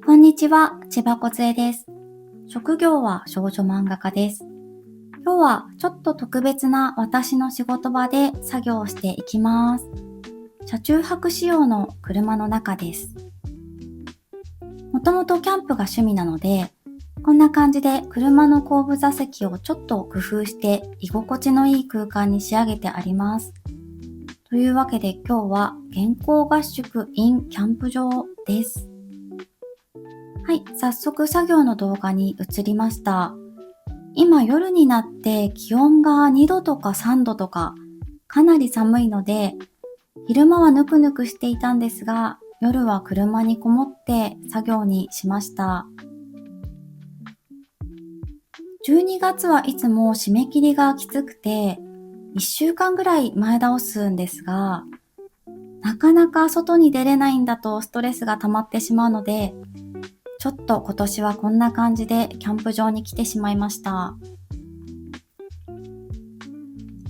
こんにちは、千葉こつえです。職業は少女漫画家です。今日はちょっと特別な私の仕事場で作業をしていきます。車中泊仕様の車の中です。もともとキャンプが趣味なので、こんな感じで車の後部座席をちょっと工夫して居心地のいい空間に仕上げてあります。というわけで今日は原稿合宿 in キャンプ場です。はい、早速作業の動画に移りました。今夜になって気温が2度とか3度とかかなり寒いので、昼間はぬくぬくしていたんですが、夜は車にこもって作業にしました。12月はいつも締め切りがきつくて、1週間ぐらい前倒すんですが、なかなか外に出れないんだとストレスが溜まってしまうので、ちょっと今年はこんな感じでキャンプ場に来てしまいました。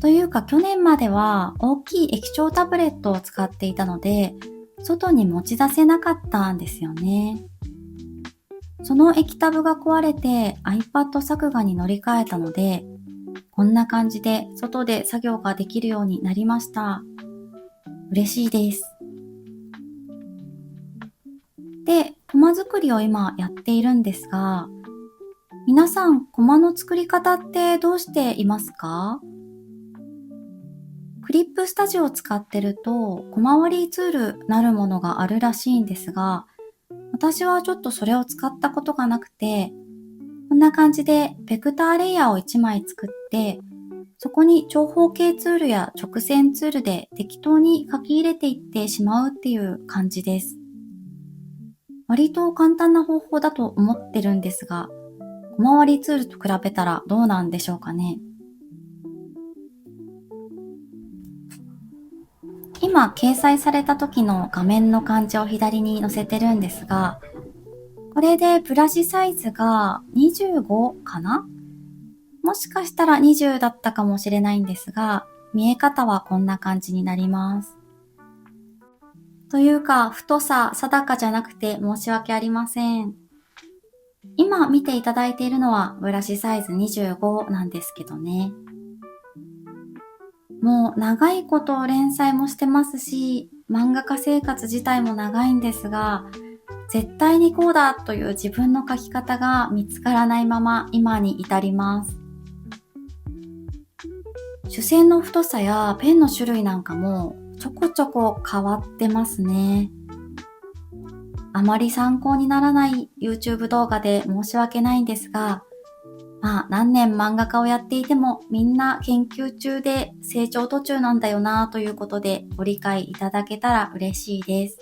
というか去年までは大きい液晶タブレットを使っていたので、外に持ち出せなかったんですよね。その液タブが壊れて iPad 作画に乗り換えたので、こんな感じで外で作業ができるようになりました。嬉しいです。で、コマ作りを今やっているんですが、皆さんコマの作り方ってどうしていますか？クリップスタジオを使ってるとコマ割りツールなるものがあるらしいんですが、私はちょっとそれを使ったことがなくて、こんな感じでベクターレイヤーを1枚作って、そこに長方形ツールや直線ツールで適当に書き入れていってしまうっていう感じです。割と簡単な方法だと思ってるんですが、コマ割りツールと比べたらどうなんでしょうかね。今掲載された時の画面の感じを左に載せてるんですが、これでブラシサイズが25かな？もしかしたら20だったかもしれないんですが、見え方はこんな感じになります。というか、太さ定かじゃなくて申し訳ありません。今見ていただいているのはブラシサイズ25なんですけどね。もう長いこと連載もしてますし、漫画家生活自体も長いんですが、絶対にこうだという自分の書き方が見つからないまま今に至ります。主線の太さやペンの種類なんかもちょこちょこ変わってますね。あまり参考にならない YouTube 動画で申し訳ないんですが、何年漫画家をやっていてもみんな研究中で成長途中なんだよなということでご理解いただけたら嬉しいです。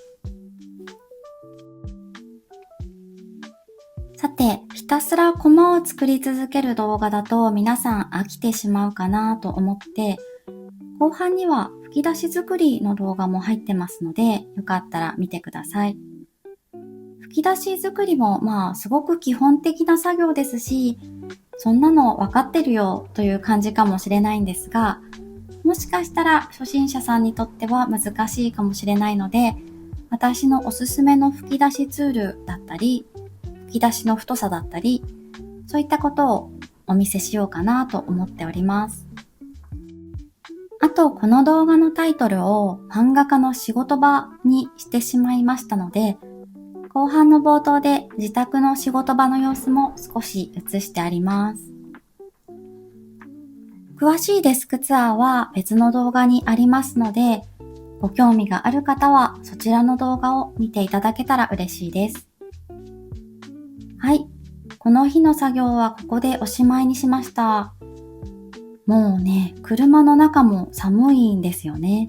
さて、ひたすらコマを作り続ける動画だと皆さん飽きてしまうかなと思って、後半には吹き出し作りの動画も入ってますので、よかったら見てください。吹き出し作りもすごく基本的な作業ですし、そんなの分かってるよという感じかもしれないんですが、もしかしたら初心者さんにとっては難しいかもしれないので、私のおすすめの吹き出しツールだったり、吹き出しの太さだったり、そういったことをお見せしようかなと思っております。あと、この動画のタイトルを漫画家の仕事場にしてしまいましたので、後半の冒頭で自宅の仕事場の様子も少し映してあります。詳しいデスクツアーは別の動画にありますので、ご興味がある方はそちらの動画を見ていただけたら嬉しいです。はい。この日の作業はここでおしまいにしました。もうね、車の中も寒いんですよね。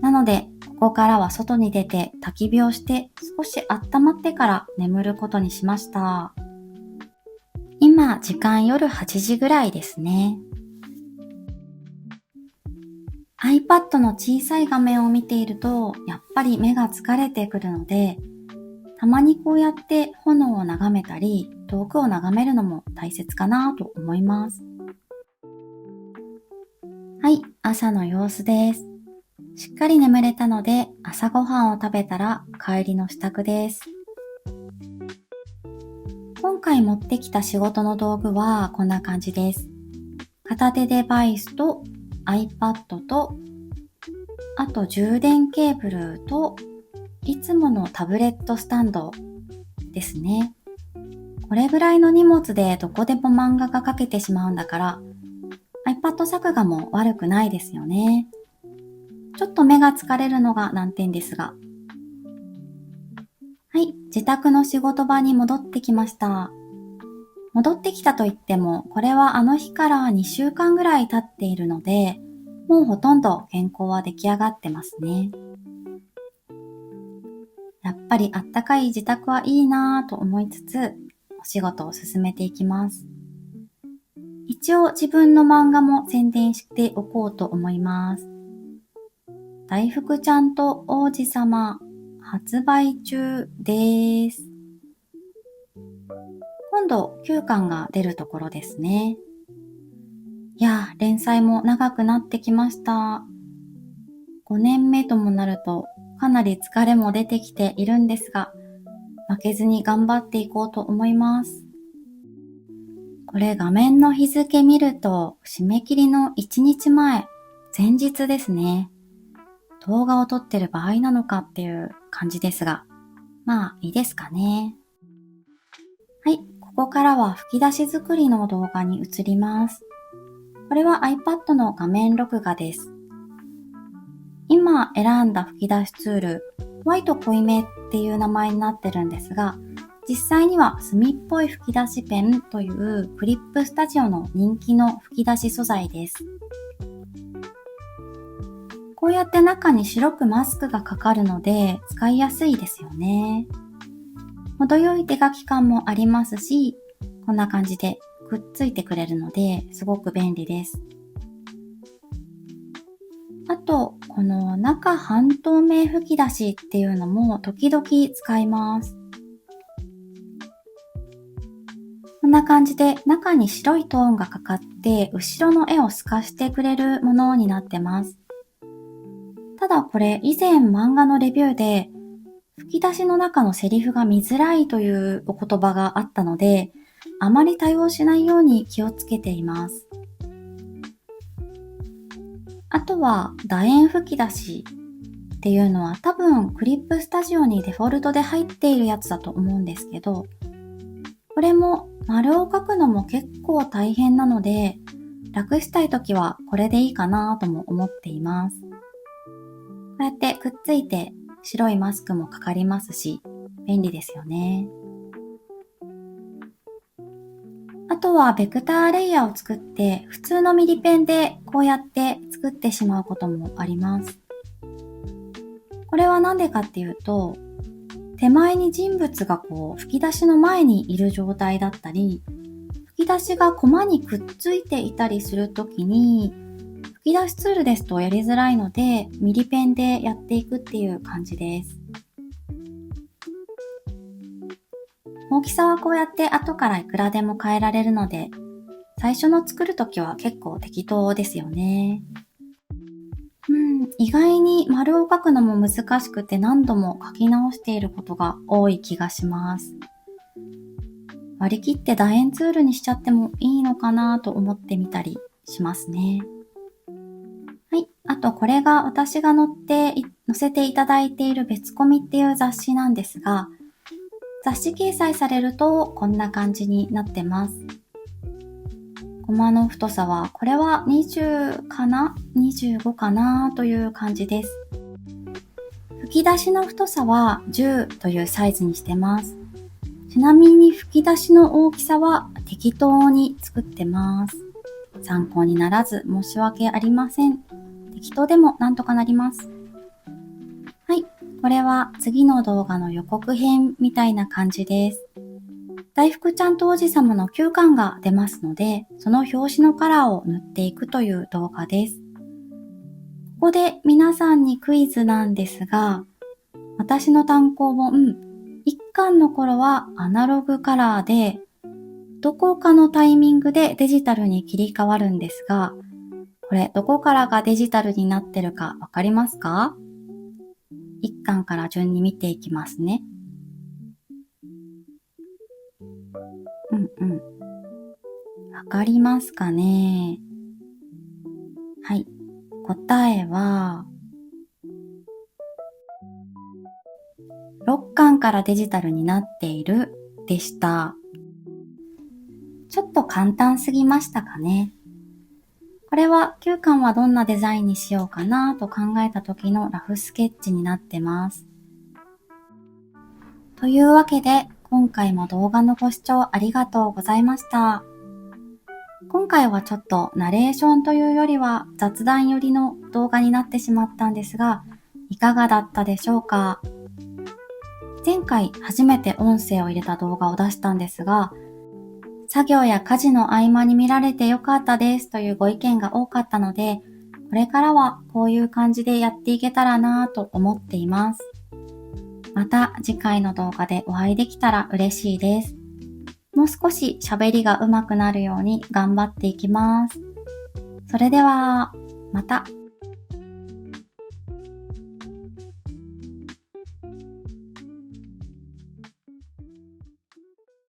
なので、ここからは外に出て焚き火をして少し温まってから眠ることにしました。今、時間夜8時ぐらいですね。iPad の小さい画面を見ていると、やっぱり目が疲れてくるので、たまにこうやって炎を眺めたり、遠くを眺めるのも大切かなと思います。はい、朝の様子です。しっかり眠れたので、朝ごはんを食べたら帰りの支度です。今回持ってきた仕事の道具はこんな感じです。片手デバイスと iPad と、あと充電ケーブルと、いつものタブレットスタンドですね。これぐらいの荷物でどこでも漫画が描けてしまうんだから、iPad 作画も悪くないですよね。ちょっと目が疲れるのが難点ですが。はい、自宅の仕事場に戻ってきました。戻ってきたといっても、これはあの日から2週間ぐらい経っているので、もうほとんど原稿は出来上がってますね。やっぱりあったかい自宅はいいなぁと思いつつ、お仕事を進めていきます。一応自分の漫画も宣伝しておこうと思います。大福ちゃんと王子様発売中です。今度9巻が出るところですね。いやー、連載も長くなってきました。5年目ともなるとかなり疲れも出てきているんですが、負けずに頑張っていこうと思います。これ画面の日付見ると締め切りの1日前、前日ですね。動画を撮ってる場合なのかっていう感じですが、まあいいですかね。はい、ここからは吹き出し作りの動画に移ります。これは iPad の画面録画です。今選んだ吹き出しツール、ホワイト濃いめっていう名前になってるんですが、実際には墨っぽい吹き出しペンというクリップスタジオの人気の吹き出し素材です。こうやって中に白くマスクがかかるので使いやすいですよね。程よい手書き感もありますし、こんな感じでくっついてくれるのですごく便利です。あと、この中半透明吹き出しっていうのも時々使います。こんな感じで中に白いトーンがかかって後ろの絵を透かしてくれるものになってます。ただこれ以前漫画のレビューで吹き出しの中のセリフが見づらいというお言葉があったので、あまり多用しないように気をつけています。あとは楕円吹き出しっていうのは多分クリップスタジオにデフォルトで入っているやつだと思うんですけど、これも丸を描くのも結構大変なので、楽したいときはこれでいいかなとも思っています。こうやってくっついて白いマスクもかかりますし、便利ですよね。あとはベクターレイヤーを作って普通のミリペンでこうやって作ってしまうこともあります。これはなんでかっていうと、手前に人物が吹き出しの前にいる状態だったり、吹き出しがコマにくっついていたりするときに、吹き出しツールですとやりづらいので、ミリペンでやっていくっていう感じです。大きさはこうやって後からいくらでも変えられるので、最初の作るときは結構適当ですよね。意外に丸を描くのも難しくて何度も書き直していることが多い気がします。割り切って楕円ツールにしちゃってもいいのかなと思ってみたりしますね。はい。あとこれが私が載せていただいている別コミっていう雑誌なんですが、雑誌掲載されるとこんな感じになってます。コマの太さは、これは20かな ?25 かなという感じです。吹き出しの太さは10というサイズにしてます。ちなみに吹き出しの大きさは適当に作ってます。参考にならず申し訳ありません。適当でもなんとかなります。はい。これは次の動画の予告編みたいな感じです。大福ちゃんと王子様の9巻が出ますので、その表紙のカラーを塗っていくという動画です。ここで皆さんにクイズなんですが、私の単行本、1巻の頃はアナログカラーで、どこかのタイミングでデジタルに切り替わるんですが、これどこからがデジタルになってるかわかりますか？ 1 巻から順に見ていきますね。わかりますかね？はい。答えは、6巻からデジタルになっているでした。ちょっと簡単すぎましたかね。これは9巻はどんなデザインにしようかなと考えた時のラフスケッチになってます。というわけで、今回も動画のご視聴ありがとうございました。今回はちょっとナレーションというよりは雑談寄りの動画になってしまったんですが、いかがだったでしょうか？前回初めて音声を入れた動画を出したんですが、作業や家事の合間に見られてよかったですというご意見が多かったので、これからはこういう感じでやっていけたらなぁと思っています。また次回の動画でお会いできたら嬉しいです。もう少し喋りが上手くなるように頑張っていきます。それでは、また。